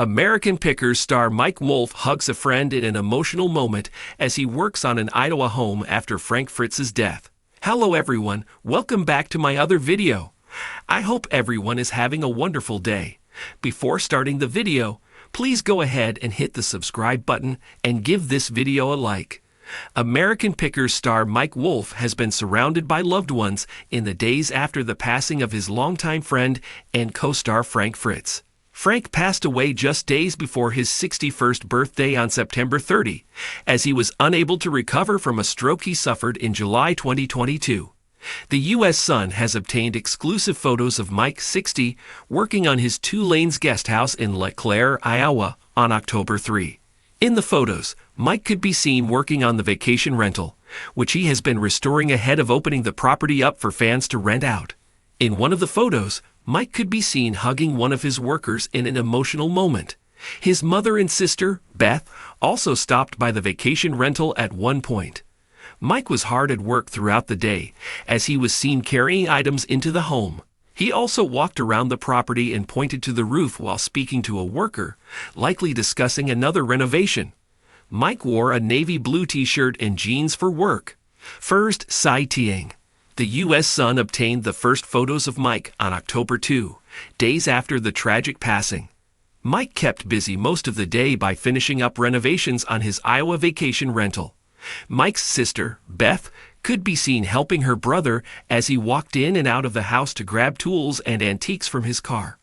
American Pickers star Mike Wolfe hugs a friend in an emotional moment as he works on an Iowa home after Frank Fritz's death. Hello everyone, welcome back to my other video. I hope everyone is having a wonderful day. Before starting the video, please go ahead and hit the subscribe button and give this video a like. American Pickers star Mike Wolfe has been surrounded by loved ones in the days after the passing of his longtime friend and co-star Frank Fritz. Frank passed away just days before his 61st birthday on September 30, as he was unable to recover from a stroke he suffered in July 2022. The U.S. Sun has obtained exclusive photos of Mike, 60, working on his Two Lanes guest house in LeClaire, Iowa, on October 3. In the photos, Mike could be seen working on the vacation rental, which he has been restoring ahead of opening the property up for fans to rent out. In one of the photos, Mike could be seen hugging one of his workers in an emotional moment. His mother and sister, Beth, also stopped by the vacation rental at one point. Mike was hard at work throughout the day, as he was seen carrying items into the home. He also walked around the property and pointed to the roof while speaking to a worker, likely discussing another renovation. Mike wore a navy blue t-shirt and jeans for work. First, sightseeing. The U.S. Sun obtained the first photos of Mike on October 2, days after the tragic passing. Mike kept busy most of the day by finishing up renovations on his Iowa vacation rental. Mike's sister, Beth, could be seen helping her brother as he walked in and out of the house to grab tools and antiques from his car.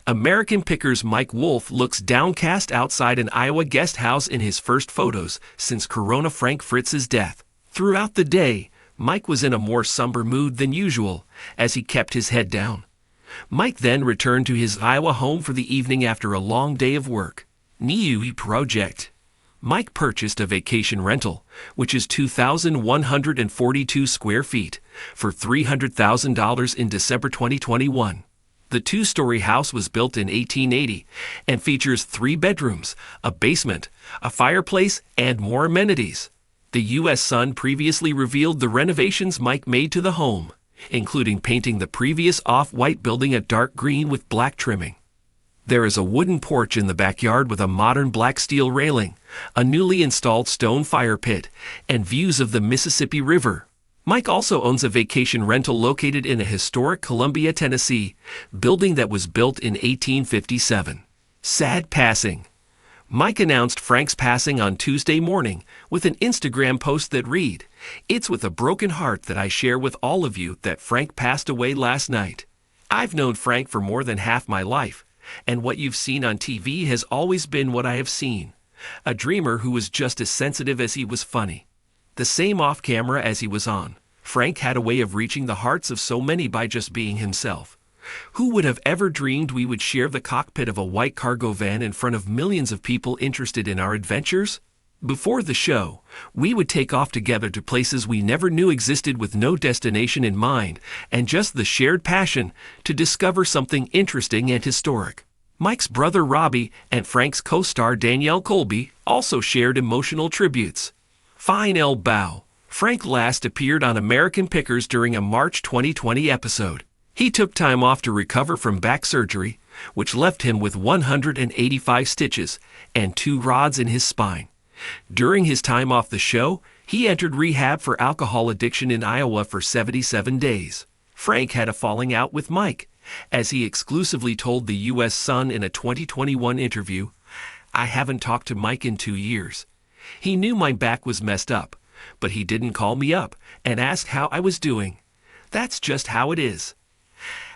American Pickers Mike Wolfe looks downcast outside an Iowa guest house in his first photos since Corona Frank Fritz's death. Throughout the day, Mike was in a more somber mood than usual, as he kept his head down. Mike then returned to his Iowa home for the evening after a long day of work. New project. Mike purchased a vacation rental, which is 2,142 square feet, for $300,000 in December 2021. The two-story house was built in 1880 and features 3 bedrooms, a basement, a fireplace, and more amenities. The U.S. Sun previously revealed the renovations Mike made to the home, including painting the previous off-white building a dark green with black trimming. There is a wooden porch in the backyard with a modern black steel railing, a newly installed stone fire pit, and views of the Mississippi River. Mike also owns a vacation rental located in a historic Columbia, Tennessee, building that was built in 1857. Sad passing. Mike announced Frank's passing on Tuesday morning with an Instagram post that read, "It's with a broken heart that I share with all of you that Frank passed away last night. I've known Frank for more than half my life, and what you've seen on TV has always been what I have seen. A dreamer who was just as sensitive as he was funny. The same off camera as he was on. Frank had a way of reaching the hearts of so many by just being himself. Who would have ever dreamed we would share the cockpit of a white cargo van in front of millions of people interested in our adventures? Before the show, we would take off together to places we never knew existed with no destination in mind and just the shared passion to discover something interesting and historic." Mike's brother Robbie and Frank's co-star Danielle Colby also shared emotional tributes. Final bow. Frank last appeared on American Pickers during a March 2020 episode. He took time off to recover from back surgery, which left him with 185 stitches and 2 rods in his spine. During his time off the show, he entered rehab for alcohol addiction in Iowa for 77 days. Frank had a falling out with Mike, as he exclusively told the U.S. Sun in a 2021 interview, "I haven't talked to Mike in 2 years. He knew my back was messed up, but he didn't call me up and ask how I was doing. That's just how it is.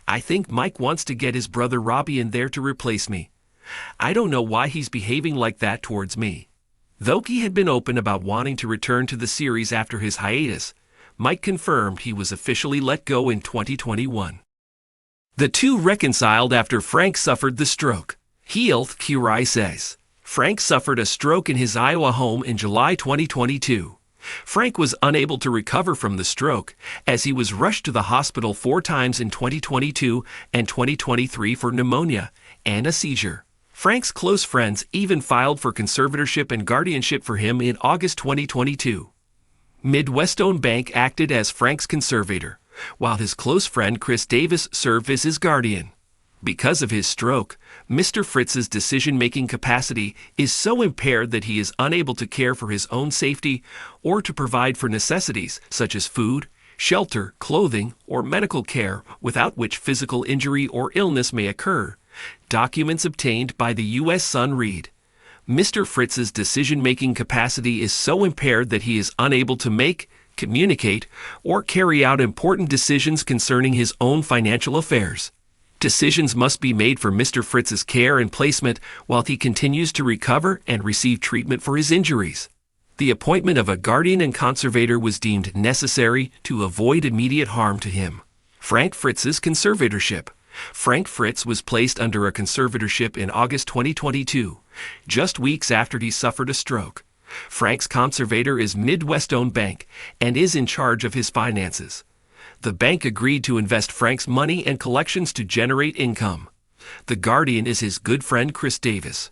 I think Mike wants to get his brother Robbie in there to replace me. I don't know why he's behaving like that towards me." Though he had been open about wanting to return to the series after his hiatus, Mike confirmed he was officially let go in 2021. The two reconciled after Frank suffered the stroke. Health Kirai says, Frank suffered a stroke in his Iowa home in July 2022. Frank was unable to recover from the stroke, as he was rushed to the hospital 4 times in 2022 and 2023 for pneumonia and a seizure. Frank's close friends even filed for conservatorship and guardianship for him in August 2022. Midwestone Bank acted as Frank's conservator, while his close friend Chris Davis served as his guardian. Because of his stroke, Mr. Fritz's decision-making capacity is so impaired that he is unable to care for his own safety or to provide for necessities such as food, shelter, clothing, or medical care without which physical injury or illness may occur. Documents obtained by the U.S. Sun read, Mr. Fritz's decision-making capacity is so impaired that he is unable to make, communicate, or carry out important decisions concerning his own financial affairs. Decisions must be made for Mr. Fritz's care and placement while he continues to recover and receive treatment for his injuries. The appointment of a guardian and conservator was deemed necessary to avoid immediate harm to him. Frank Fritz's conservatorship. Frank Fritz was placed under a conservatorship in August 2022, just weeks after he suffered a stroke. Frank's conservator is Midwest-owned bank and is in charge of his finances. The bank agreed to invest Frank's money and collections to generate income. The guardian is his good friend Chris Davis.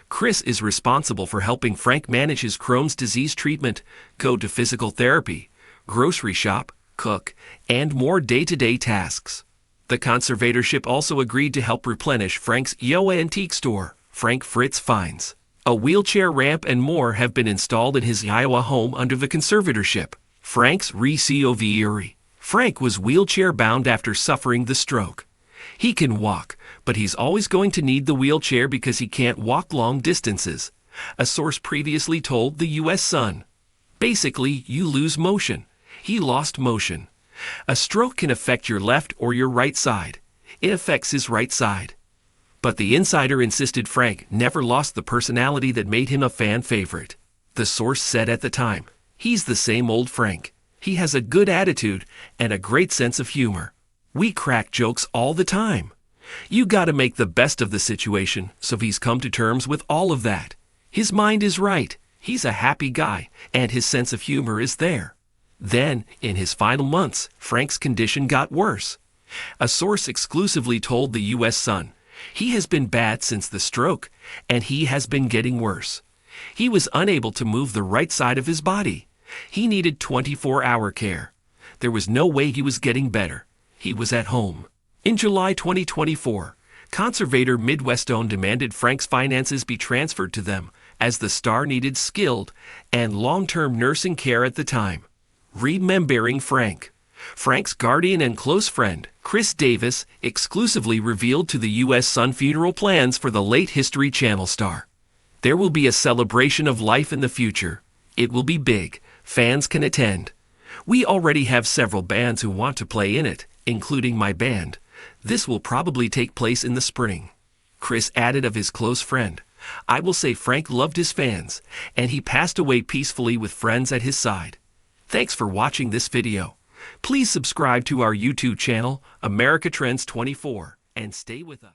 Chris is responsible for helping Frank manage his Crohn's disease treatment, go to physical therapy, grocery shop, cook, and more day-to-day tasks. The conservatorship also agreed to help replenish Frank's Iowa antique store, Frank Fritz Finds. A wheelchair ramp and more have been installed in his Iowa home under the conservatorship. Frank's recovery. Frank was wheelchair-bound after suffering the stroke. He can walk, but he's always going to need the wheelchair because he can't walk long distances, a source previously told the U.S. Sun. Basically, you lose motion. He lost motion. A stroke can affect your left or your right side. It affects his right side. But the insider insisted Frank never lost the personality that made him a fan favorite. The source said at the time, he's the same old Frank. He has a good attitude and a great sense of humor. We crack jokes all the time. You gotta make the best of the situation, so he's come to terms with all of that. His mind is right. He's a happy guy, and his sense of humor is there. Then, in his final months, Frank's condition got worse. A source exclusively told the U.S. Sun, he has been bad since the stroke, and he has been getting worse. He was unable to move the right side of his body. He needed 24-hour care. There was no way he was getting better. He was at home. In July 2024, conservator Midwest-owned demanded Frank's finances be transferred to them as the star needed skilled and long-term nursing care at the time. Remembering Frank. Frank's guardian and close friend, Chris Davis, exclusively revealed to the U.S. Sun funeral plans for the late History Channel star. There will be a celebration of life in the future. It will be big. Fans can attend. We already have several bands who want to play in it, including my band. This will probably take place in the spring. Chris added of his close friend, I will say Frank loved his fans, and he passed away peacefully with friends at his side. Thanks for watching this video. Please subscribe to our YouTube channel, America Trends 24, and stay with us.